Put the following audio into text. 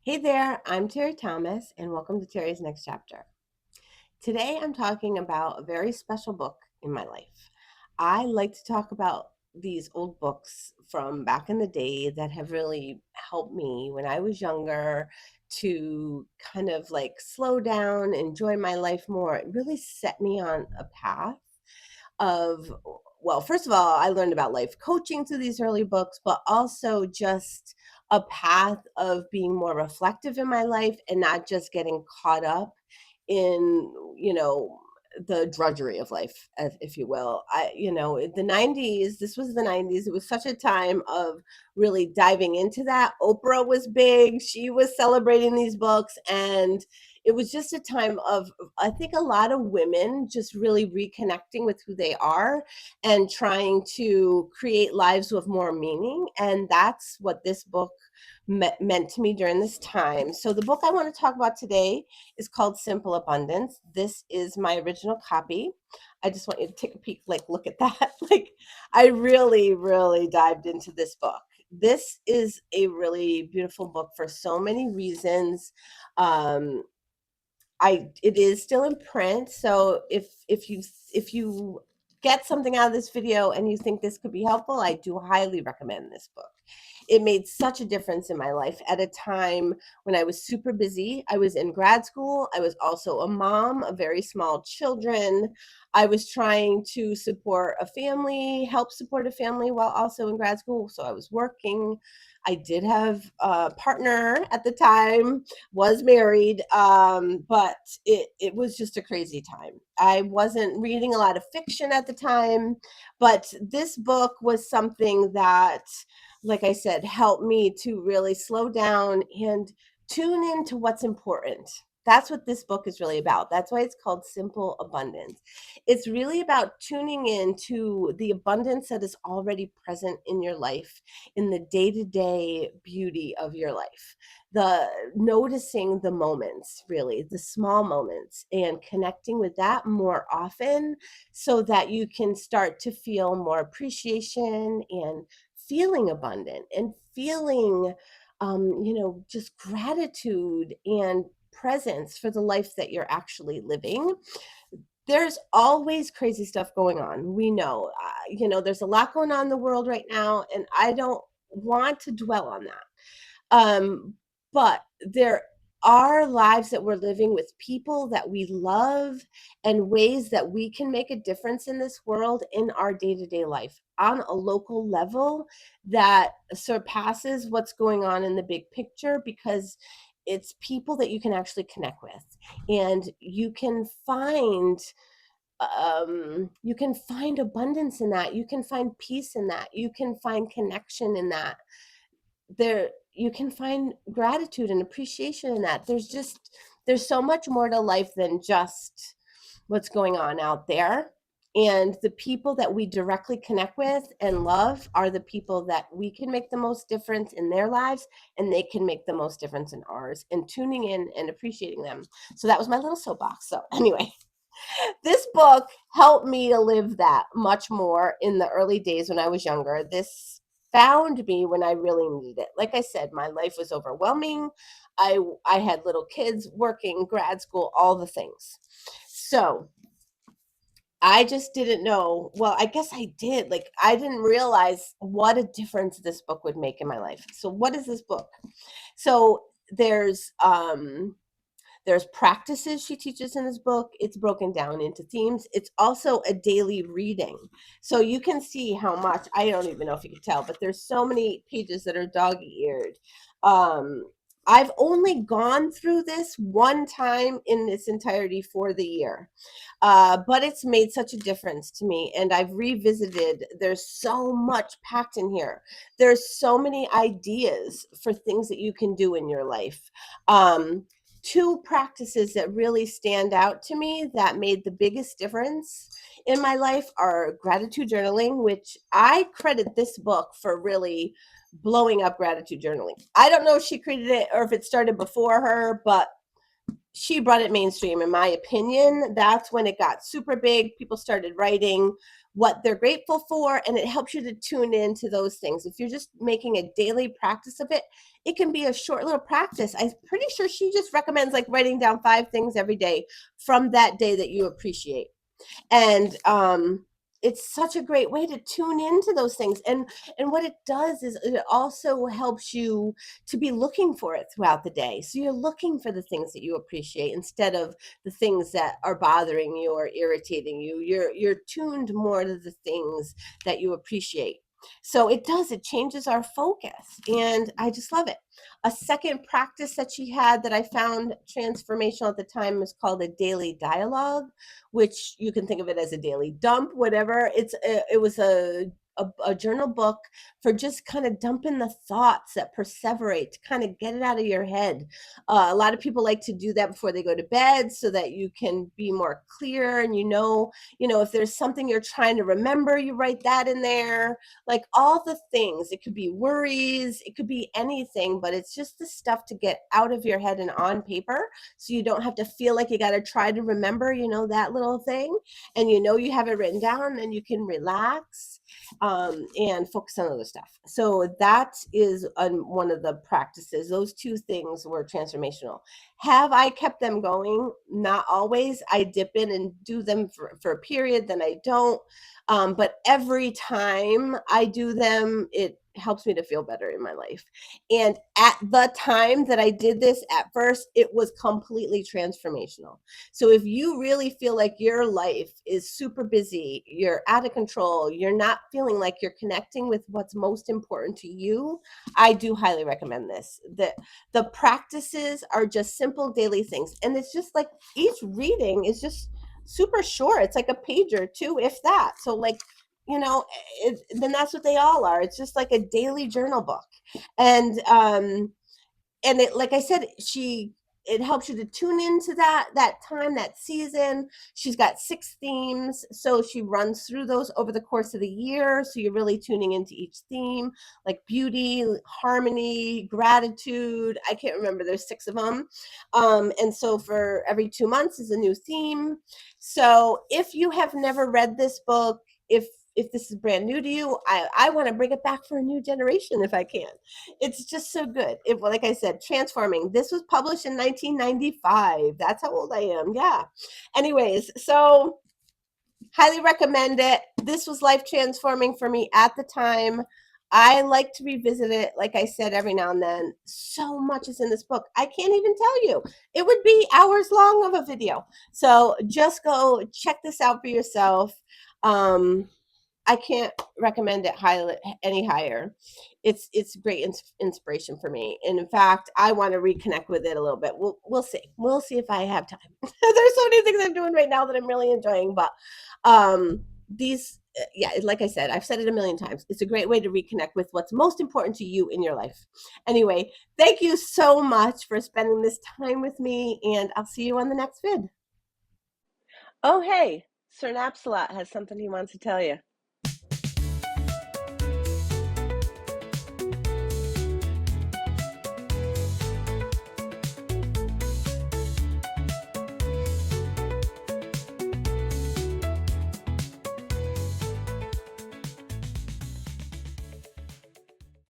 Hey there, I'm Terry Thomas, and welcome to Terry's Next Chapter. Today I'm talking about a very special book in my life. I like to talk about these old books from back in the day that have really helped me when I was younger to kind of like slow down, enjoy my life more. It really set me on a path of, well, first of all, I learned about life coaching through these early books, but also just a path of being more reflective in my life and not just getting caught up in, the drudgery of life, if you will. The 90s, this was the 90s. It was such a time of really diving into that. Oprah was big. She was celebrating these books. And it was just a time of, I think, a lot of women just really reconnecting with who they are and trying to create lives with more meaning. And that's what this book meant to me during this time. So, the book I want to talk about today is called Simple Abundance. This is my original copy. I just want you to take a peek, like, look at that. Like, I really, really dived into this book. This is a really beautiful book for so many reasons. Um, it is still in print, so if you get something out of this video and you think this could be helpful, I do highly recommend this book. It made such a difference in my life at a time when I was super busy. I was in grad school. I was also a mom of very small children. I was trying to support a family, help support a family while also in grad school. So I was working. I did have a partner at the time, was married, but it was just a crazy time. I wasn't reading a lot of fiction at the time, but this book was something that, like I said, helped me to really slow down and tune into what's important. That's what this book is really about. That's why it's called Simple Abundance. It's really about tuning in to the abundance that is already present in your life, in the day to day beauty of your life, the noticing the moments, really, the small moments, and connecting with that more often so that you can start to feel more appreciation and feeling abundant and feeling, just gratitude and presence for the life that you're actually living. There's always crazy stuff going on. We know, there's a lot going on in the world right now, and I don't want to dwell on that. But there are lives that we're living with people that we love and ways that we can make a difference in this world in our day-to-day life on a local level that surpasses what's going on in the big picture, because it's people that you can actually connect with, and you can find abundance in that, you can find peace in that, you can find connection in that, there you can find gratitude and appreciation in that. There's so much more to life than just what's going on out there. And the people that we directly connect with and love are the people that we can make the most difference in their lives, and they can make the most difference in ours, and tuning in and appreciating them. So that was my little soapbox. So anyway, this book helped me to live that much more in the early days when I was younger. This found me when I really needed it. Like I said, my life was overwhelming. I had little kids, working, grad school, all the things. So I just didn't know. Well, I guess I did. Like, I didn't realize what a difference this book would make in my life. So what is this book? So there's practices she teaches in this book. It's broken down into themes. It's also a daily reading. So you can see how much, I don't even know if you can tell, but there's so many pages that are dog-eared. Um, I've only gone through this one time in its entirety for the year, but it's made such a difference to me. And I've revisited. There's so much packed in here. There's so many ideas for things that you can do in your life. Two practices that really stand out to me that made the biggest difference in my life are gratitude journaling, which I credit this book for really blowing up gratitude journaling. I don't know if she created it or if it started before her, but she brought it mainstream, in my opinion. That's when it got super big. People started writing what they're grateful for, and it helps you to tune into those things. If you're just making a daily practice of it, It can be a short little practice. I'm pretty sure she just recommends like writing down 5 things every day from that day that you appreciate. And it's such a great way to tune into those things. And what it does is it also helps you to be looking for it throughout the day, so you're looking for the things that you appreciate instead of the things that are bothering you or irritating you. You're tuned more to the things that you appreciate. So it changes our focus, and I just love it. A second practice that she had that I found transformational at the time was called a daily dialogue, which you can think of it as a daily dump, whatever. It was a journal book for just kind of dumping the thoughts that perseverate, to kind of get it out of your head. A lot of people like to do that before they go to bed so that you can be more clear, and if there's something you're trying to remember, you write that in there. Like all the things, it could be worries, it could be anything, but it's just the stuff to get out of your head and on paper, so you don't have to feel like you got to try to remember, that little thing, and you have it written down, and you can relax and focus on other stuff. So that is one of the practices. Those two things were transformational. Have I kept them going? Not always. I dip in and do them for a period, then I don't. But every time I do them, it helps me to feel better in my life. And at the time that I did this at first, it was completely transformational. So if you really feel like your life is super busy, you're out of control, you're not feeling like you're connecting with what's most important to you, I do highly recommend this. The practices are just simple daily things. And it's just like each reading is just super short. It's like a page or two, if that. So like, then that's what they all are. It's just like a daily journal book. And it, like I said, it helps you to tune into that time, that season. She's got 6 themes, so she runs through those over the course of the year, so you're really tuning into each theme, like beauty, harmony, gratitude. I can't remember, there's 6 of them. And so for every 2 months is a new theme. So if you have never read this book, if this is brand new to you, I want to bring it back for a new generation if I can. It's just so good. Like I said, transforming. This was published in 1995. That's how old I am. Yeah. Anyways, so highly recommend it. This was life transforming for me at the time. I like to revisit it, like I said, every now and then. So much is in this book. I can't even tell you. It would be hours long of a video. So just go check this out for yourself. I can't recommend it any higher. It's great inspiration for me, and in fact, I want to reconnect with it a little bit. We'll see. We'll see if I have time. There's so many things I'm doing right now that I'm really enjoying, but these, yeah, like I said, I've said it a million times. It's a great way to reconnect with what's most important to you in your life. Anyway, thank you so much for spending this time with me, and I'll see you on the next vid. Oh, hey, Sir Napsalot has something he wants to tell you.